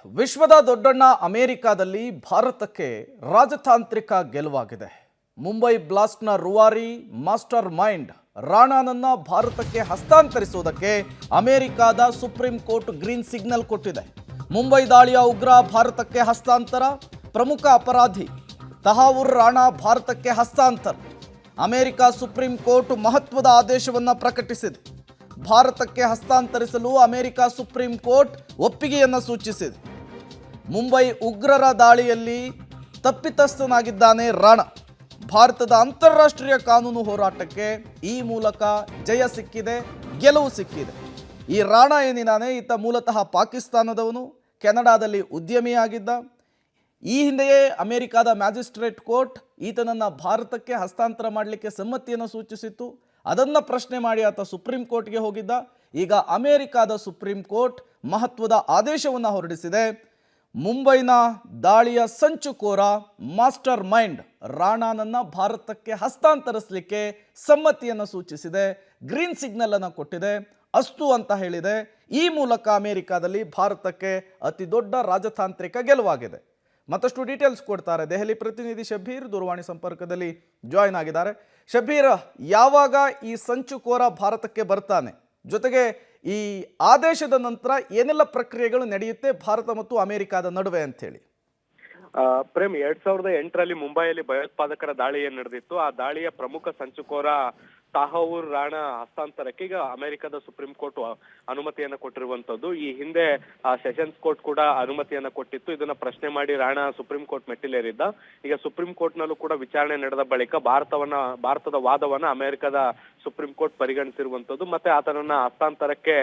ವಿಶ್ವದ ದೊಡ್ಡಣ್ಣ ಅಮೆರಿಕಾದಲ್ಲಿ ಭಾರತಕ್ಕೆ ರಾಜತಾಂತ್ರಿಕ ಗೆಲುವಾಗಿದೆ. ಮುಂಬೈ ಬ್ಲಾಸ್ಟ್ನ ರೂವಾರಿ ಮಾಸ್ಟರ್ ಮೈಂಡ್ ರಾಣಾನನ್ನ ಭಾರತಕ್ಕೆ ಹಸ್ತಾಂತರಿಸುವುದಕ್ಕೆ ಅಮೆರಿಕಾದ ಸುಪ್ರೀಂ ಕೋರ್ಟ್ ಗ್ರೀನ್ ಸಿಗ್ನಲ್ ಕೊಟ್ಟಿದೆ. ಮುಂಬೈ ದಾಳಿಯ ಉಗ್ರ ಭಾರತಕ್ಕೆ ಹಸ್ತಾಂತರ, ಪ್ರಮುಖ ಅಪರಾಧಿ ತಹಾವುರ್ ರಾಣಾ ಭಾರತಕ್ಕೆ ಹಸ್ತಾಂತರ. ಅಮೆರಿಕ ಸುಪ್ರೀಂ ಕೋರ್ಟ್ ಮಹತ್ವದ ಆದೇಶವನ್ನು ಪ್ರಕಟಿಸಿದೆ. ಭಾರತಕ್ಕೆ ಹಸ್ತಾಂತರಿಸಲು ಅಮೆರಿಕ ಸುಪ್ರೀಂ ಕೋರ್ಟ್ ಒಪ್ಪಿಗೆಯನ್ನು ಸೂಚಿಸಿದೆ. ಮುಂಬೈ ಉಗ್ರರ ದಾಳಿಯಲ್ಲಿ ತಪ್ಪಿತಸ್ಥನಾಗಿದ್ದಾನೆ ರಾಣಾ. ಭಾರತದ ಅಂತಾರಾಷ್ಟ್ರೀಯ ಕಾನೂನು ಹೋರಾಟಕ್ಕೆ ಈ ಮೂಲಕ ಜಯ ಸಿಕ್ಕಿದೆ, ಗೆಲುವು ಸಿಕ್ಕಿದೆ. ಈ ರಾಣಾ ಏನಿದ್ದಾನೆ ಈತ ಮೂಲತಃ ಪಾಕಿಸ್ತಾನದವನು, ಕೆನಡಾದಲ್ಲಿ ಉದ್ಯಮಿಯಾಗಿದ್ದ. ಈ ಹಿಂದೆಯೇ ಅಮೆರಿಕಾದ ಮ್ಯಾಜಿಸ್ಟ್ರೇಟ್ ಕೋರ್ಟ್ ಈತನನ್ನು ಭಾರತಕ್ಕೆ ಹಸ್ತಾಂತರ ಮಾಡಲಿಕ್ಕೆ ಸಮ್ಮತಿಯನ್ನು ಸೂಚಿಸಿತ್ತು. ಅದನ್ನು ಪ್ರಶ್ನೆ ಮಾಡಿ ಆತ ಸುಪ್ರೀಂ ಕೋರ್ಟ್ಗೆ ಹೋಗಿದ್ದ. ಈಗ ಅಮೆರಿಕಾದ ಸುಪ್ರೀಂ ಕೋರ್ಟ್ ಮಹತ್ವದ ಆದೇಶವನ್ನು ಹೊರಡಿಸಿದೆ. ಮುಂಬೈನ ದಾಳಿಯ ಸಂಚುಕೋರ ಮಾಸ್ಟರ್ ಮೈಂಡ್ ರಾಣಾನನ್ನು ಭಾರತಕ್ಕೆ ಹಸ್ತಾಂತರಿಸಲಿಕ್ಕೆ ಸಮ್ಮತಿಯನ್ನು ಸೂಚಿಸಿದೆ, ಗ್ರೀನ್ ಸಿಗ್ನಲ್ ಅನ್ನು ಕೊಟ್ಟಿದೆ, ಅಸ್ತು ಅಂತ ಹೇಳಿದೆ. ಈ ಮೂಲಕ ಅಮೆರಿಕಾದಲ್ಲಿ ಭಾರತಕ್ಕೆ ಅತಿ ದೊಡ್ಡ ರಾಜತಾಂತ್ರಿಕ ಗೆಲುವಾಗಿದೆ. ಮತ್ತಷ್ಟು ಡೀಟೇಲ್ಸ್ ಕೊಡ್ತಾರೆ ದೆಹಲಿ ಪ್ರತಿನಿಧಿ ಶಬ್ಬೀರ್, ದೂರವಾಣಿ ಸಂಪರ್ಕದಲ್ಲಿ ಜಾಯ್ನ್ ಆಗಿದ್ದಾರೆ. ಶಬ್ಬೀರ್, ಯಾವಾಗ ಈ ಸಂಚುಕೋರ ಭಾರತಕ್ಕೆ ಬರ್ತಾನೆ, ಜೊತೆಗೆ ಈ ಆದೇಶದ ನಂತರ ಏನೆಲ್ಲ ಪ್ರಕ್ರಿಯೆಗಳು ನಡೆಯುತ್ತೆ ಭಾರತ ಮತ್ತು ಅಮೆರಿಕಾದ ನಡುವೆ ಅಂತ ಹೇಳಿ? ಪ್ರೇಮ್, 2008ರಲ್ಲಿ ಮುಂಬೈಯಲ್ಲಿ ಭಯೋತ್ಪಾದಕರ ದಾಳಿ ಏನ್ ನಡೆದಿತ್ತು, ಆ ದಾಳಿಯ ಪ್ರಮುಖ ಸಂಚುಕೋರ ತಹಾವುರ್ ರಾಣಾ ಹಸ್ತಾಂತರಕ್ಕೆ ಈಗ ಅಮೆರಿಕದ ಸುಪ್ರೀಂ ಕೋರ್ಟ್ ಅನುಮತಿಯನ್ನ ಕೊಟ್ಟಿರುವಂತದ್ದು. ಈ ಹಿಂದೆ ಸೆಷನ್ಸ್ ಕೋರ್ಟ್ ಕೂಡ ಅನುಮತಿಯನ್ನ ಕೊಟ್ಟಿತ್ತು. ಇದನ್ನ ಪ್ರಶ್ನೆ ಮಾಡಿ ರಾಣಾ ಸುಪ್ರೀಂ ಕೋರ್ಟ್ ಮೆಟ್ಟಿಲೇರಿದ್ದ. ಈಗ ಸುಪ್ರೀಂ ಕೋರ್ಟ್ ನಲ್ಲೂ ಕೂಡ ವಿಚಾರಣೆ ನಡೆದ ಬಳಿಕ ಭಾರತದ ವಾದವನ್ನ ಅಮೆರಿಕದ ಸುಪ್ರೀಂ ಕೋರ್ಟ್ ಪರಿಗಣಿಸಿರುವಂತದ್ದು. ಮತ್ತೆ ಆತನನ್ನ ಹಸ್ತಾಂತರಕ್ಕೆ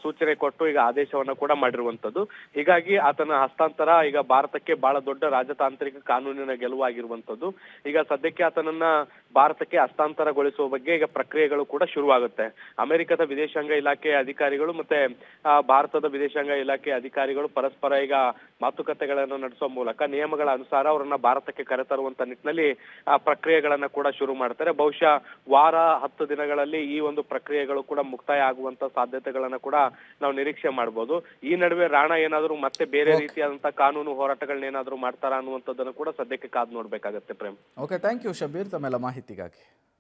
ಸೂಚನೆ ಕೊಟ್ಟು ಈಗ ಆದೇಶವನ್ನ ಕೂಡ ಮಾಡಿರುವಂತದ್ದು. ಹೀಗಾಗಿ ಆತನ ಹಸ್ತಾಂತರ ಈಗ ಭಾರತಕ್ಕೆ ಬಹಳ ದೊಡ್ಡ ರಾಜತಾಂತ್ರಿಕ ಕಾನೂನಿನ ಗೆಲುವಾಗಿರುವಂತದ್ದು. ಈಗ ಸದ್ಯಕ್ಕೆ ಆತನನ್ನ ಭಾರತಕ್ಕೆ ಹಸ್ತಾಂತರಗೊಳಿಸುವ ಬಗ್ಗೆ ಈಗ ಪ್ರಕ್ರಿಯೆಗಳು ಕೂಡ ಶುರುವಾಗುತ್ತೆ. ಅಮೆರಿಕದ ವಿದೇಶಾಂಗ ಇಲಾಖೆ ಅಧಿಕಾರಿಗಳು ಮತ್ತೆ ಭಾರತದ ವಿದೇಶಾಂಗ ಇಲಾಖೆ ಅಧಿಕಾರಿಗಳು ಪರಸ್ಪರ ಈಗ ಮಾತುಕತೆಗಳನ್ನು ನಡೆಸುವ ಮೂಲಕ ನಿಯಮಗಳ ಅನುಸಾರ ಅವರನ್ನ ಭಾರತಕ್ಕೆ ಕರೆತರುವಂತ ನಿಟ್ಟಿನಲ್ಲಿ ಪ್ರಕ್ರಿಯೆಗಳನ್ನ ಕೂಡ ಶುರು ಮಾಡ್ತಾರೆ. ಬಹುಶಃ ವಾರ 10 ದಿನಗಳಲ್ಲಿ ಈ ಒಂದು ಪ್ರಕ್ರಿಯೆಗಳು ಕೂಡ ಮುಕ್ತಾಯ ಆಗುವಂತ ಸಾಧ್ಯತೆಗಳನ್ನ ಕೂಡ ನಾವು ನಿರೀಕ್ಷೆ ಮಾಡಬಹುದು. ಈ ನಡುವೆ ರಾಣಾ ಏನಾದ್ರು ಮತ್ತೆ ಬೇರೆ ರೀತಿಯಾದಂತಹ ಕಾನೂನು ಹೋರಾಟಗಳನ್ನ ಏನಾದ್ರು ಮಾಡ್ತಾರಾ ಅನ್ನುವಂಥದ್ದನ್ನು ಕೂಡ ಸದ್ಯಕ್ಕೆ ಕಾದು ನೋಡ್ಬೇಕಾಗತ್ತೆ Prem. Okay, thank you Shabbir ತಮ್ಮೆಲ್ಲ ಮಾಹಿತಿಗಾಗಿ.